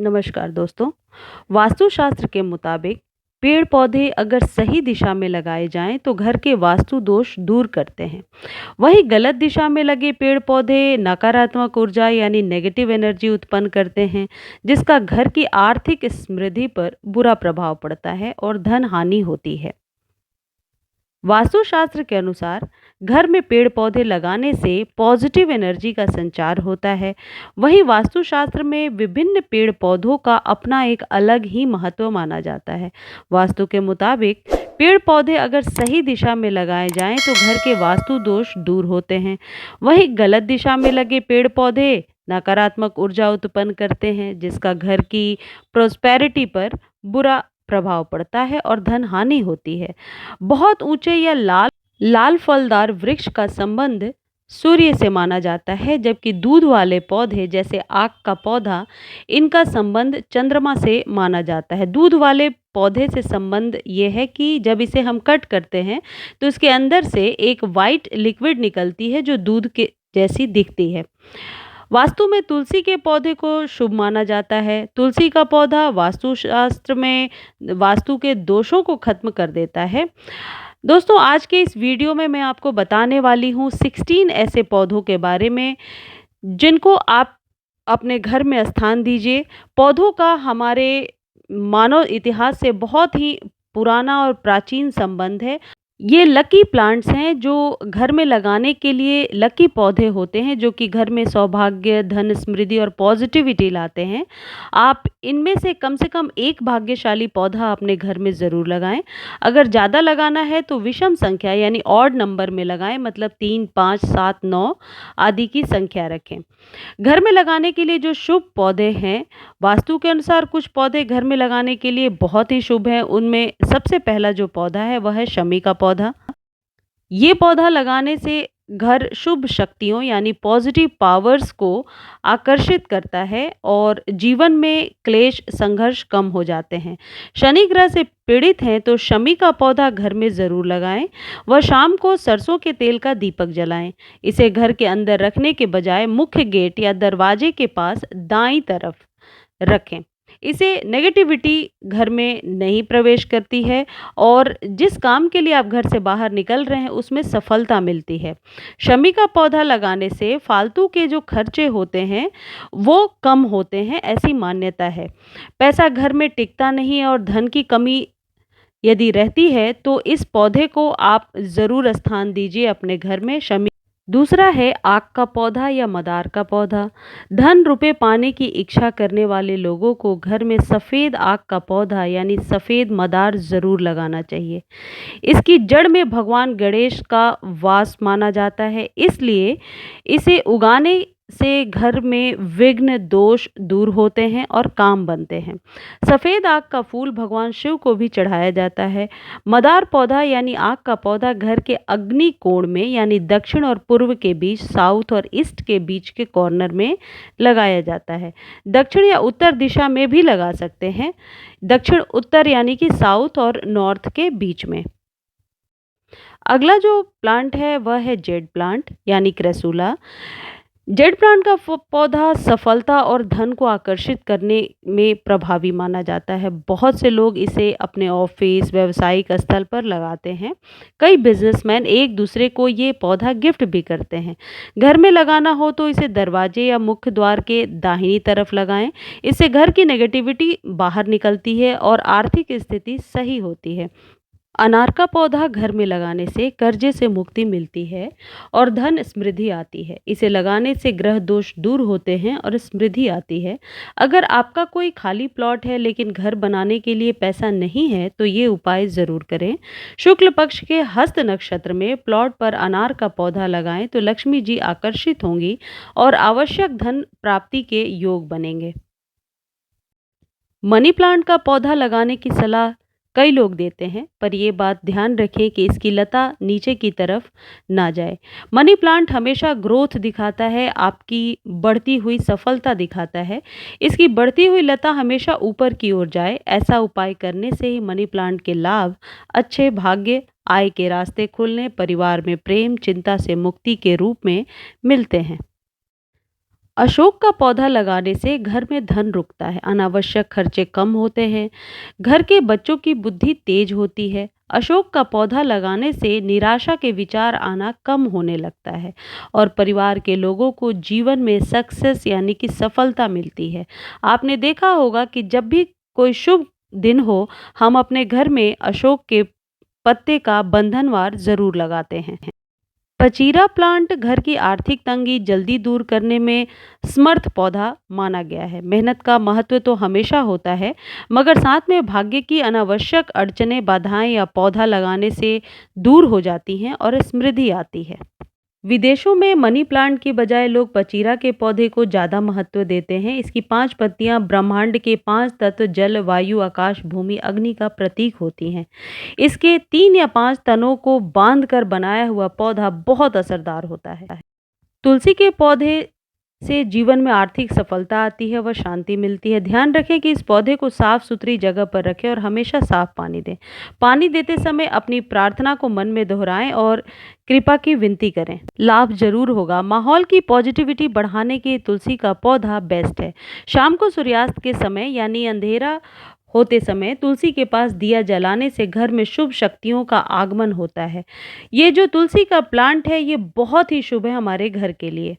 नमस्कार दोस्तों। वास्तुशास्त्र के मुताबिक पेड़ पौधे अगर सही दिशा में लगाए जाएं तो घर के वास्तु दोष दूर करते हैं। वहीं गलत दिशा में लगे पेड़ पौधे नकारात्मक ऊर्जा यानी नेगेटिव एनर्जी उत्पन्न करते हैं, जिसका घर की आर्थिक समृद्धि पर बुरा प्रभाव पड़ता है और धन हानि होती है। वास्तुशास्त्र के अनुसार घर में पेड़ पौधे लगाने से पॉजिटिव एनर्जी का संचार होता है। वहीं वास्तुशास्त्र में विभिन्न पेड़ पौधों का अपना एक अलग ही महत्व माना जाता है। वास्तु के मुताबिक पेड़ पौधे अगर सही दिशा में लगाए जाएं तो घर के वास्तु दोष दूर होते हैं। वहीं गलत दिशा में लगे पेड़ पौधे नकारात्मक ऊर्जा उत्पन्न करते हैं, जिसका घर की प्रोस्पेरिटी पर बुरा प्रभाव पड़ता है और धन हानि होती है। बहुत ऊंचे या लाल लाल फलदार वृक्ष का संबंध सूर्य से माना जाता है, जबकि दूध वाले पौधे जैसे आक का पौधा, इनका संबंध चंद्रमा से माना जाता है। दूध वाले पौधे से संबंध ये है कि जब इसे हम कट करते हैं तो इसके अंदर से एक वाइट लिक्विड निकलती है जो दूध के जैसी दिखती है। वास्तु में तुलसी के पौधे को शुभ माना जाता है। तुलसी का पौधा वास्तुशास्त्र में वास्तु के दोषों को खत्म कर देता है। दोस्तों, आज के इस वीडियो में मैं आपको बताने वाली हूँ 16 ऐसे पौधों के बारे में जिनको आप अपने घर में स्थान दीजिए। पौधों का हमारे मानव इतिहास से बहुत ही पुराना और प्राचीन संबंध है। ये लकी प्लांट्स हैं जो घर में लगाने के लिए लकी पौधे होते हैं, जो कि घर में सौभाग्य, धन, समृद्धि और पॉजिटिविटी लाते हैं। आप इनमें से कम एक भाग्यशाली पौधा अपने घर में ज़रूर लगाएं। अगर ज़्यादा लगाना है तो विषम संख्या यानी ऑड नंबर में लगाएं, मतलब 3, 5, 7, 9 आदि की संख्या रखें। घर में लगाने के लिए जो शुभ पौधे हैं, वास्तु के अनुसार कुछ पौधे घर में लगाने के लिए बहुत ही शुभ हैं। उनमें सबसे पहला जो पौधा है वह है शमी का पौधा। ये पौधा लगाने से घर शुभ शक्तियों यानी पॉजिटिव पावर्स को आकर्षित करता है और जीवन में क्लेश संघर्ष कम हो जाते हैं। शनि ग्रह से पीड़ित हैं तो शमी का पौधा घर में ज़रूर लगाएं। वह शाम को सरसों के तेल का दीपक जलाएं। इसे घर के अंदर रखने के बजाय मुख्य गेट या दरवाजे के पास दाईं तरफ रखें। इसे नेगेटिविटी घर में नहीं प्रवेश करती है और जिस काम के लिए आप घर से बाहर निकल रहे हैं उसमें सफलता मिलती है। शमी का पौधा लगाने से फालतू के जो खर्चे होते हैं वो कम होते हैं, ऐसी मान्यता है। पैसा घर में टिकता नहीं है और धन की कमी यदि रहती है तो इस पौधे को आप ज़रूर स्थान दीजिए अपने घर में। शमी दूसरा है आक का पौधा या मदार का पौधा। धन रुपए पाने की इच्छा करने वाले लोगों को घर में सफ़ेद आक का पौधा यानी सफ़ेद मदार ज़रूर लगाना चाहिए। इसकी जड़ में भगवान गणेश का वास माना जाता है, इसलिए इसे उगाने से घर में विघ्न दोष दूर होते हैं और काम बनते हैं। सफ़ेद आक का फूल भगवान शिव को भी चढ़ाया जाता है। मदार पौधा यानी आक का पौधा घर के अग्नि कोण में यानी दक्षिण और पूर्व के बीच, साउथ और ईस्ट के बीच के कॉर्नर में लगाया जाता है। दक्षिण या उत्तर दिशा में भी लगा सकते हैं। दक्षिण उत्तर यानी कि साउथ और नॉर्थ के बीच में। अगला जो प्लांट है वह है जेड प्लांट यानी क्रेसूला। जेड प्लांट का पौधा सफलता और धन को आकर्षित करने में प्रभावी माना जाता है। बहुत से लोग इसे अपने ऑफिस, व्यावसायिक स्थल पर लगाते हैं। कई बिजनेसमैन एक दूसरे को ये पौधा गिफ्ट भी करते हैं। घर में लगाना हो तो इसे दरवाजे या मुख्य द्वार के दाहिनी तरफ लगाएं। इससे घर की नेगेटिविटी बाहर निकलती है और आर्थिक स्थिति सही होती है। अनार का पौधा घर में लगाने से कर्जे से मुक्ति मिलती है और धन समृद्धि आती है। इसे लगाने से ग्रह दोष दूर होते हैं और समृद्धि आती है। अगर आपका कोई खाली प्लॉट है लेकिन घर बनाने के लिए पैसा नहीं है तो ये उपाय ज़रूर करें। शुक्ल पक्ष के हस्त नक्षत्र में प्लॉट पर अनार का पौधा लगाएं तो लक्ष्मी जी आकर्षित होंगी और आवश्यक धन प्राप्ति के योग बनेंगे। मनी प्लांट का पौधा लगाने की सलाह कई लोग देते हैं, पर यह बात ध्यान रखें कि इसकी लता नीचे की तरफ ना जाए। मनी प्लांट हमेशा ग्रोथ दिखाता है, आपकी बढ़ती हुई सफलता दिखाता है। इसकी बढ़ती हुई लता हमेशा ऊपर की ओर जाए। ऐसा उपाय करने से ही मनी प्लांट के लाभ, अच्छे भाग्य, आय के रास्ते खुलने, परिवार में प्रेम, चिंता से मुक्ति के रूप में मिलते हैं। अशोक का पौधा लगाने से घर में धन रुकता है, अनावश्यक खर्चे कम होते हैं, घर के बच्चों की बुद्धि तेज होती है। अशोक का पौधा लगाने से निराशा के विचार आना कम होने लगता है और परिवार के लोगों को जीवन में सक्सेस यानी कि सफलता मिलती है। आपने देखा होगा कि जब भी कोई शुभ दिन हो, हम अपने घर में अशोक के पत्ते का बंधनवार जरूर लगाते हैं। पचीरा प्लांट घर की आर्थिक तंगी जल्दी दूर करने में समर्थ पौधा माना गया है। मेहनत का महत्व तो हमेशा होता है, मगर साथ में भाग्य की अनावश्यक अड़चनें, बाधाएं या पौधा लगाने से दूर हो जाती हैं और समृद्धि आती है। विदेशों में मनी प्लांट की बजाय लोग पचीरा के पौधे को ज़्यादा महत्व देते हैं। इसकी 5 पत्तियां ब्रह्मांड के 5 तत्व जल, वायु, आकाश, भूमि, अग्नि का प्रतीक होती हैं। इसके 3 या 5 तनों को बांध कर बनाया हुआ पौधा बहुत असरदार होता है। तुलसी के पौधे से जीवन में आर्थिक सफलता आती है व शांति मिलती है। ध्यान रखें कि इस पौधे को साफ सुथरी जगह पर रखें और हमेशा साफ पानी दें। पानी देते समय अपनी प्रार्थना को मन में दोहराएं और कृपा की विनती करें। लाभ जरूर होगा। माहौल की पॉजिटिविटी बढ़ाने के तुलसी का पौधा बेस्ट है। शाम को सूर्यास्त के समय यानी अंधेरा होते समय तुलसी के पास दिया जलाने से घर में शुभ शक्तियों का आगमन होता है। ये जो तुलसी का प्लांट है, ये बहुत ही शुभ है हमारे घर के लिए।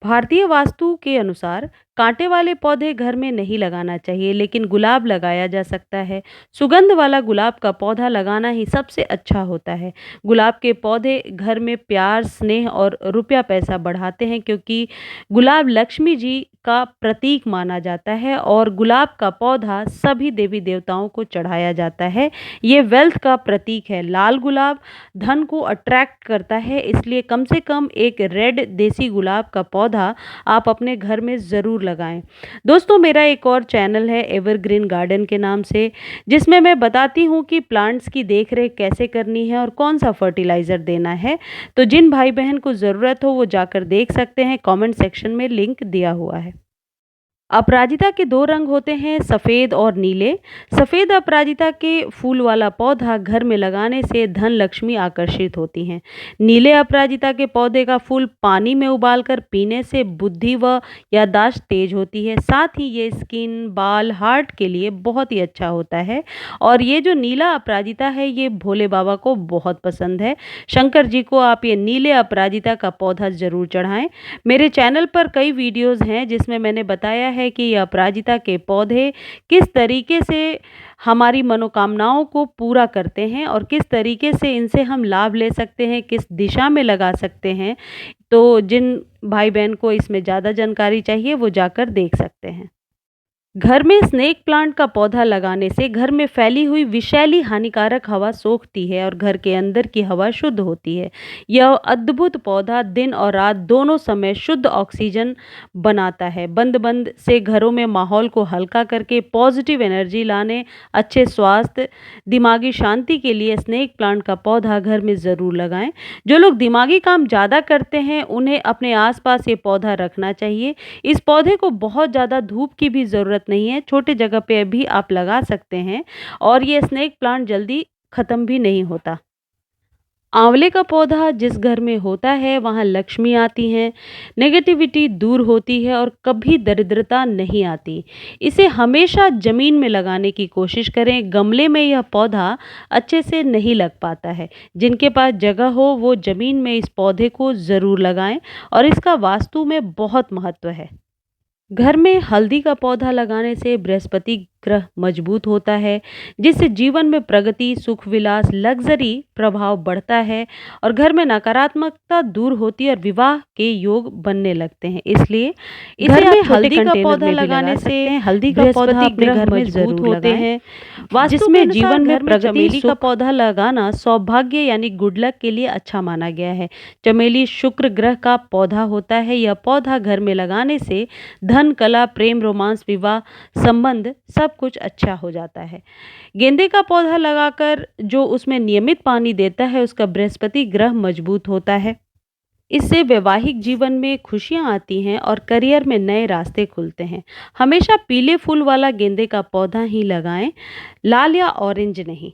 भारतीय वास्तु के अनुसार कांटे वाले पौधे घर में नहीं लगाना चाहिए, लेकिन गुलाब लगाया जा सकता है। सुगंध वाला गुलाब का पौधा लगाना ही सबसे अच्छा होता है। गुलाब के पौधे घर में प्यार, स्नेह और रुपया पैसा बढ़ाते हैं, क्योंकि गुलाब लक्ष्मी जी का प्रतीक माना जाता है और गुलाब का पौधा सभी देवी देवताओं को चढ़ाया जाता है। ये वेल्थ का प्रतीक है। लाल गुलाब धन को अट्रैक्ट करता है, इसलिए कम से कम एक रेड देसी गुलाब का पौधा आप अपने घर में ज़रूर लगाएं। दोस्तों, मेरा एक और चैनल है एवरग्रीन गार्डन के नाम से, जिसमें मैं बताती हूँ कि प्लांट्स की देखरेख कैसे करनी है और कौन सा फर्टिलाइज़र देना है। तो जिन भाई बहन को ज़रूरत हो वो जाकर देख सकते हैं। कमेंट सेक्शन में लिंक दिया हुआ है। अपराजिता के 2 रंग होते हैं, सफ़ेद और नीले। सफ़ेद अपराजिता के फूल वाला पौधा घर में लगाने से धन लक्ष्मी आकर्षित होती हैं। नीले अपराजिता के पौधे का फूल पानी में उबालकर पीने से बुद्धि व याददाश्त तेज होती है। साथ ही ये स्किन, बाल, हार्ट के लिए बहुत ही अच्छा होता है। और ये जो नीला अपराजिता है, ये भोले बाबा को बहुत पसंद है। शंकर जी को आप ये नीले अपराजिता का पौधा ज़रूर चढ़ाएं। मेरे चैनल पर कई वीडियोस हैं जिसमें मैंने बताया है कि ये अपराजिता के पौधे किस तरीके से हमारी मनोकामनाओं को पूरा करते हैं और किस तरीके से इनसे हम लाभ ले सकते हैं, किस दिशा में लगा सकते हैं। तो जिन भाई बहन को इसमें ज़्यादा जानकारी चाहिए वो जाकर देख सकते हैं। घर में स्नेक प्लांट का पौधा लगाने से घर में फैली हुई विषैली हानिकारक हवा सोखती है और घर के अंदर की हवा शुद्ध होती है। यह अद्भुत पौधा दिन और रात दोनों समय शुद्ध ऑक्सीजन बनाता है। बंद बंद से घरों में माहौल को हल्का करके पॉजिटिव एनर्जी लाने, अच्छे स्वास्थ्य, दिमागी शांति के लिए स्नेक प्लांट का पौधा घर में ज़रूर लगाएं। जो लोग दिमागी काम ज़्यादा करते हैं उन्हें अपने आसपास ये पौधा रखना चाहिए। इस पौधे को बहुत ज़्यादा धूप की भी ज़रूरत नहीं है, छोटे जगह पे भी आप लगा सकते हैं और ये स्नेक प्लांट जल्दी खत्म भी नहीं होता। आंवले का पौधा जिस घर में होता है वहाँ लक्ष्मी आती है, नेगेटिविटी दूर होती है और कभी दरिद्रता नहीं आती। इसे हमेशा जमीन में लगाने की कोशिश करें। गमले में यह पौधा अच्छे से नहीं लग पाता है। जिनके पास जगह हो वो जमीन में इस पौधे को ज़रूर लगाएं और इसका वास्तु में बहुत महत्व है। घर में हल्दी का पौधा लगाने से बृहस्पति ग्रह मजबूत होता है, जिससे जीवन में प्रगति, सुख, विलास, लग्जरी प्रभाव बढ़ता है और घर में नकारात्मकता दूर होती है और विवाह के योग बनने लगते हैं। इसलिए घर में हल्दी का पौधा लगाने से हल्दी का पौधा अपने घर में मजबूत होते हैं। वास्तु में जीवन में प्रगति, चमेली का पौधा लगाना सौभाग्य यानी गुड लक के लिए अच्छा माना गया है। चमेली शुक्र ग्रह का पौधा होता है। यह पौधा घर में लगाने से धन, कला, प्रेम, रोमांस, विवाह, संबंध सब कुछ अच्छा हो जाता है। गेंदे का पौधा लगाकर जो उसमें नियमित पानी देता है उसका बृहस्पति ग्रह मजबूत होता है। इससे वैवाहिक जीवन में खुशियां आती हैं और करियर में नए रास्ते खुलते हैं। हमेशा पीले फूल वाला गेंदे का पौधा ही लगाएं, लाल या ऑरेंज नहीं।